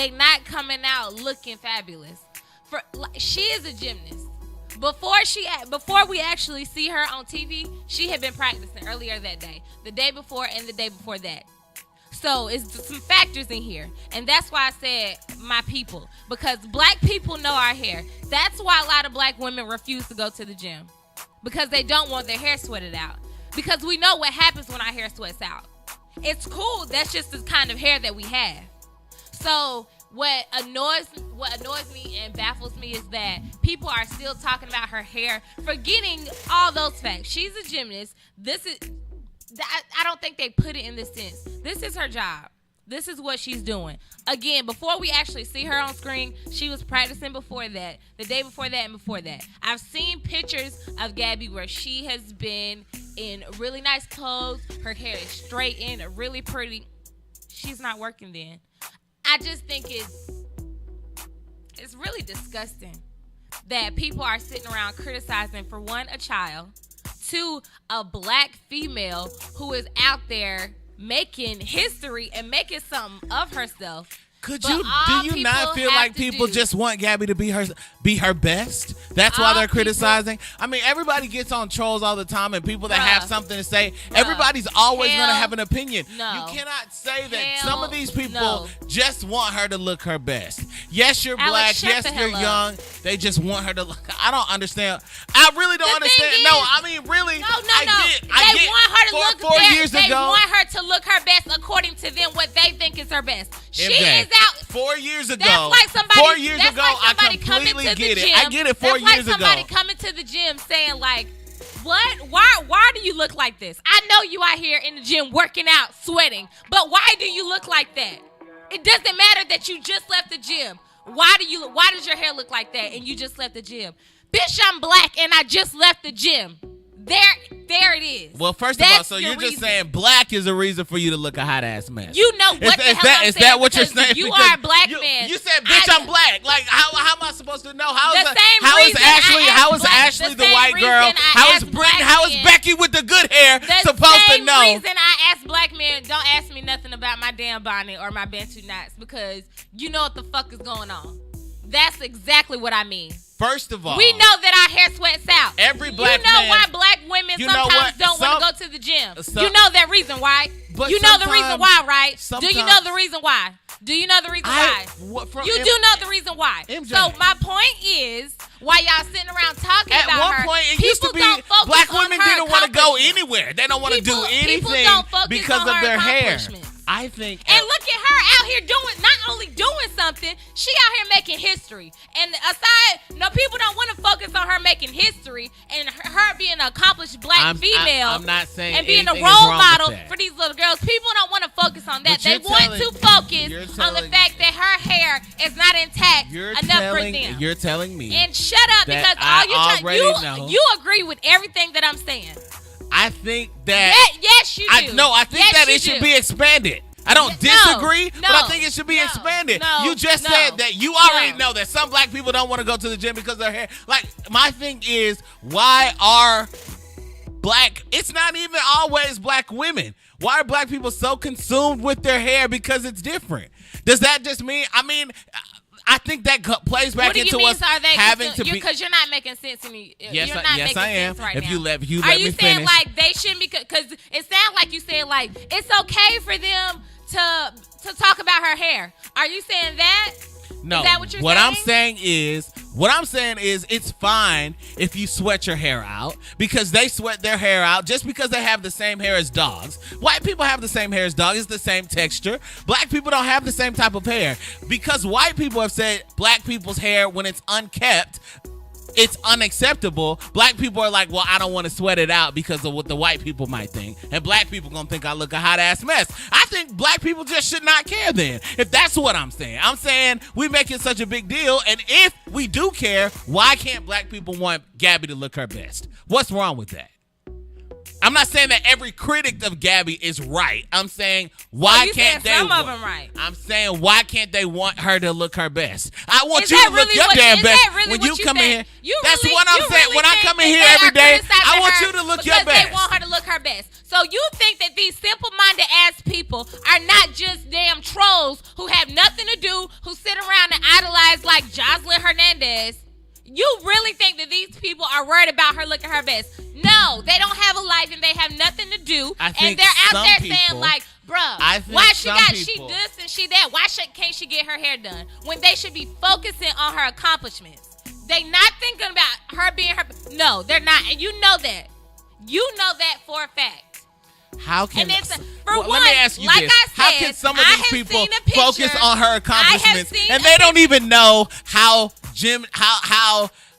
they not coming out looking fabulous. She is a gymnast. Before we actually see her on TV, she had been practicing earlier that day, the day before and the day before that. So it's some factors in here, and that's why I said my people, because black people know our hair. That's why a lot of black women refuse to go to the gym, because they don't want their hair sweated out, because we know what happens when our hair sweats out. It's cool. That's just the kind of hair that we have. So what annoys me and baffles me is that people are still talking about her hair, forgetting all those facts. She's a gymnast. I don't think they put it in this sense. This is her job. This is what she's doing. Again, before we actually see her on screen, she was practicing before that, the day before that, and before that. I've seen pictures of Gabby where she has been in really nice clothes. Her hair is straightened, really pretty. She's not working then. I just think it's really disgusting that people are sitting around criticizing, for one, a child, two, a black female who is out there making history and making something of herself. Do you not feel like people just want Gabby to be her best? That's why they're criticizing. I mean, everybody gets on trolls all the time, and people that have something to say, everybody's always going to have an opinion. No. You cannot say that some of these people just want her to look her best. Yes, you're black. Yes, you're young. They just want her to look. I don't understand. I really don't understand. Really. No. They want her to look 4 years ago. They want her to look her best according to them, what they think is her best. She is out 4 years ago. That's like somebody. 4 years ago, I completely get it. I get it. 4 years ago. That's like somebody coming to the gym saying like, "What? Why do you look like this? I know you out here in the gym working out, sweating, but why do you look like that? It doesn't matter that you just left the gym. Why does your hair look like that and you just left the gym? Bitch, I'm black and I just left the gym. There it is. Well, first of all, so you're just saying black is a reason for you to look a hot ass mess. You know what the hell I'm saying? Is that what you're saying? You are a black man. You said, bitch, I'm black. Like, how am I supposed to know? How is Ashley the white girl? How is Becky with the good hair supposed to know? The same reason I ask black men, don't ask me nothing about my damn bonnet or my Bantu knots, because you know what the fuck is going on. That's exactly what I mean. First of all, we know that our hair sweats out. Every black man. You know why black women sometimes don't want to go to the gym. You know that reason why. You know the reason why, right? Do you know the reason why? Do you know the reason why? You do know the reason why. MJ. So my point is, while y'all sitting around talking about her, at one point it used to be black women didn't want to go anywhere. They don't want to do anything because of their hair. I think. And look at her out here not only doing something, she out here making history. And people don't want to focus on her making history and her being an accomplished black female. I'm not saying and being a role model for these little girls. People don't want to focus on that. They want to focus on the fact that her hair is not intact enough for them. You're telling me. And shut up, because you agree with everything that I'm saying. I think that. Yes, you do. I think that it should be expanded. I don't disagree, but I think it should be expanded. You just said that you already know that some black people don't want to go to the gym because of their hair. Like, my thing is, why are it's not even always black women. Why are black people so consumed with their hair because it's different? Does that just mean, I think that plays back into us having to be. Because you're not making sense to me. Yes, I am. Right if now. you let me finish. Are you saying finish. like they shouldn't be? Because it sounds like you said like it's okay for them to talk about her hair. Are you saying that? No. Is that what you're saying? What I'm saying is it's fine if you sweat your hair out, because they sweat their hair out just because they have the same hair as dogs. White people have the same hair as dogs. It's the same texture. Black people don't have the same type of hair, because white people have said black people's hair, when it's unkept, it's unacceptable. Black people are like, well, I don't want to sweat it out because of what the white people might think. And black people going to think I look a hot ass mess. I think black people just should not care then. If that's what I'm saying. I'm saying we make it such a big deal. And if we do care, why can't black people want Gabby to look her best? What's wrong with that? I'm not saying that every critic of Gabby is right. I'm saying why can't they? Some of them right. I'm saying why can't they want her to look her best? I want Is you that to look really your what- damn is best that really when what you you come in think? here. You That's really- what I'm you saying. really When I think come in that here they every are day, I criticizing want her you to look your because best. they want her to look her best. So you think that these simple-minded ass people are not just damn trolls who have nothing to do, who sit around and idolize like Jocelyn Hernandez? You really think that these people are worried about her looking her best? No, they don't have a life and they have nothing to do. And they're out there saying like, bruh, why she this and she that? Why can't she get her hair done? When they should be focusing on her accomplishments. They not thinking about her being her. No, they're not. And you know that. You know that for a fact. How can let me ask you like this. I said, How can some of these people focus on her accomplishments and they don't don't even know how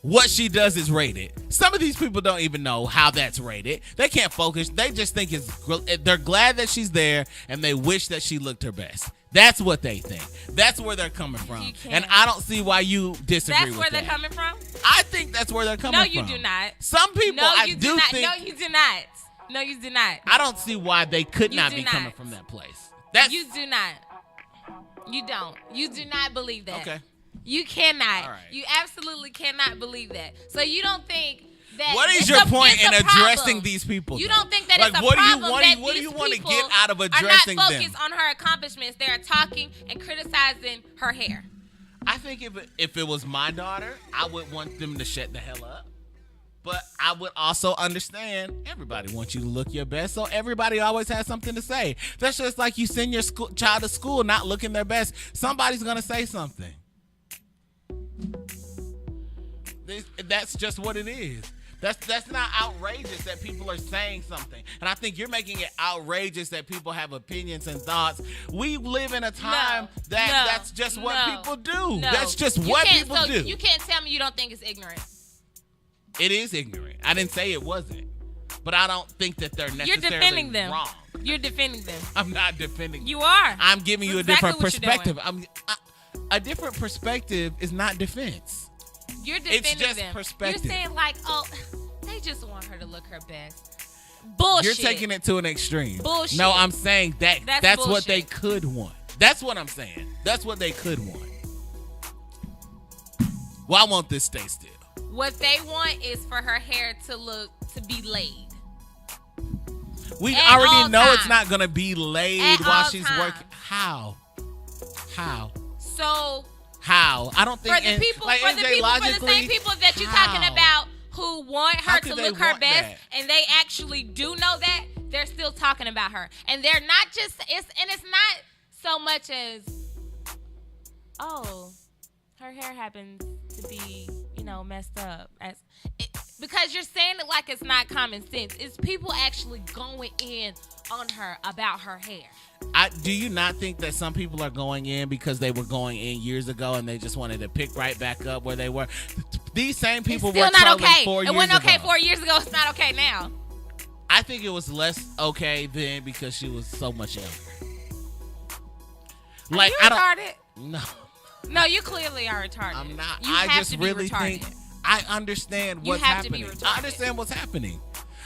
what she does is rated? Some of these people don't even know how that's rated. They can't focus. They just think they're glad that she's there and they wish that she looked her best. That's what they think. That's where they're coming from. And I don't see why you disagree with that. That's where they're coming from? I think that's where they're coming from. No, you do not. Some people, No, you I do do not. think. No, you do not. No, you do not. I don't see why they could not be coming from that place. You do not. You don't. You do not believe that. Okay. You cannot. All right. You absolutely cannot believe that. So you don't think that. What is your point in addressing these people? You don't think that like, it's a what problem what do you want to get out of addressing are not them? focused on her accomplishments. They are talking and criticizing her hair. I think if it was my daughter, I would want them to shut the hell up. But I would also understand everybody wants you to look your best, so everybody always has something to say. That's just like you send your child to school not looking their best. Somebody's going to say something. That's just what it is. That's not outrageous that people are saying something. And I think you're making it outrageous that people have opinions and thoughts. We live in a time that's just what people do. No. That's just what people do. You can't tell me you don't think it's ignorant. It is ignorant. I didn't say it wasn't. But I don't think that they're necessarily You're defending them. wrong. You're defending them. I'm not defending them. You are. I'm giving you That's a different exactly what you're perspective. A different perspective is not defense. You're defending It's just them. perspective. You're saying like, oh, they just want her to look her best. Bullshit. You're taking it to an extreme. Bullshit. No, I'm saying that's what they bullshit. could want. That's what I'm saying. That's what they could want. Well, I want this stay still. What they want is for her hair to be laid. We At already all know times. it's not gonna be laid At while all she's times. working. How? So How? I don't think for the people, like, for the same people that you're talking how? about who want How her could to they look her want best, that? and they actually do know that, they're still talking about her, and they're not just. It's not so much as, oh, her hair happens to be, messed up. Because you're saying it like it's not common sense. It's people actually going in on her about her hair. Do you not think that some people are going in because they were going in years ago and they just wanted to pick right back up where they were? These same people were It's still not trolling okay. 4 years ago. It wasn't okay 4 years ago. It's not okay now. I think it was less okay then because she was so much younger. Are you retarded? No. No, you clearly are retarded. I'm not. You I have just to be really retarded. think I understand what's You have to be happening. retarded. I understand what's happening.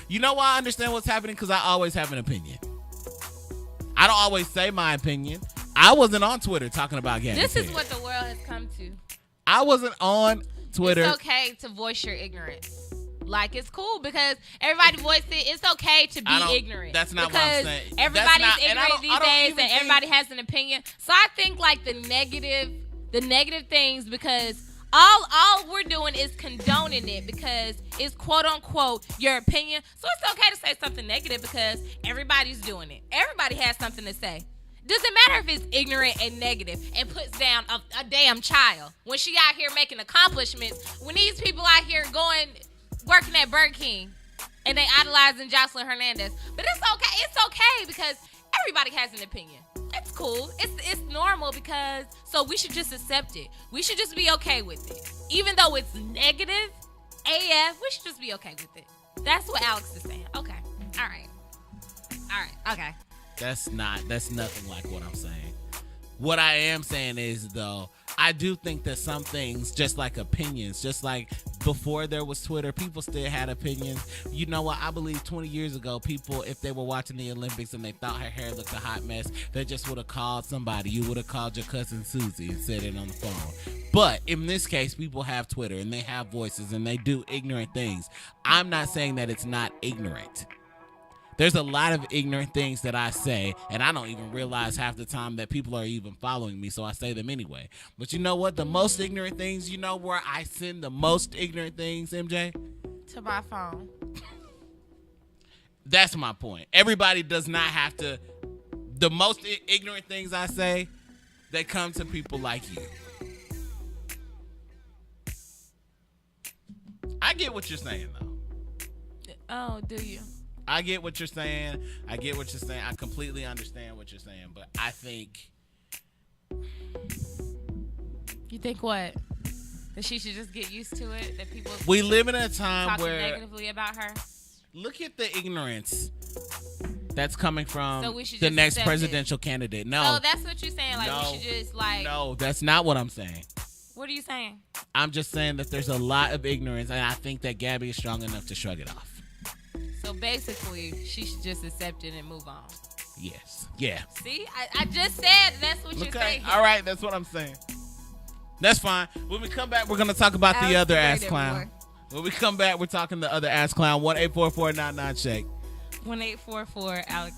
You know why I understand what's happening? Because I always have an opinion. I don't always say my opinion. I wasn't on Twitter talking about Gabby. This is what the world has come to. I wasn't on Twitter. It's okay to voice your ignorance. Like, it's cool because everybody voiced it. It's okay to be ignorant. That's not what I'm saying. Because everybody's That's not- ignorant these days and everybody has an opinion. So I think like the negative things, because all we're doing is condoning it because it's quote unquote your opinion. So it's okay to say something negative because everybody's doing it. Everybody has something to say. Doesn't matter if it's ignorant and negative and puts down a damn child when she out here making accomplishments. When these people out here working at Burger King and they idolizing Jocelyn Hernandez. But it's okay. It's okay because everybody has an opinion. It's cool. It's normal because so we should just accept it. We should just be okay with it. Even though it's negative AF, we should just be okay with it. That's what Alex is saying. Okay. All right. Okay. That's nothing like what I'm saying. What I am saying is, though, I do think that some things, just like opinions, just like before there was Twitter, people still had opinions. You know what? I believe 20 years ago, people, if they were watching the Olympics and they thought her hair looked a hot mess, they just would have called somebody. You would have called your cousin Susie and said it on the phone. But in this case, people have Twitter and they have voices and they do ignorant things. I'm not saying that it's not ignorant. There's a lot of ignorant things that I say, and I don't even realize half the time that people are even following me, so I say them anyway. But you know what? The most ignorant things, you know where I send the most ignorant things, MJ? To my phone. That's my point. Everybody does not have to. The most ignorant things I say, they come to people like you. I get what you're saying, though. Oh, do you? I get what you're saying. I completely understand what you're saying. But I think... You think what? That she should just get used to it? That people... We live in a time talking where... negatively about her? Look at the ignorance that's coming from So the next presidential candidate. No. So that's what you're saying? Like, we should just, like... No, that's not what I'm saying. What are you saying? I'm just saying that there's a lot of ignorance, and I think that Gabby is strong enough to shrug it off. So basically, she should just accept it and move on. Yes. Yeah. See? I just said that's what you're saying. All right, that's what I'm saying. That's fine. When we come back, we're going to talk about the other ass clown. When we come back, we're talking the other ass clown. 1-844-99-SHAKE. 1-844-ALEX.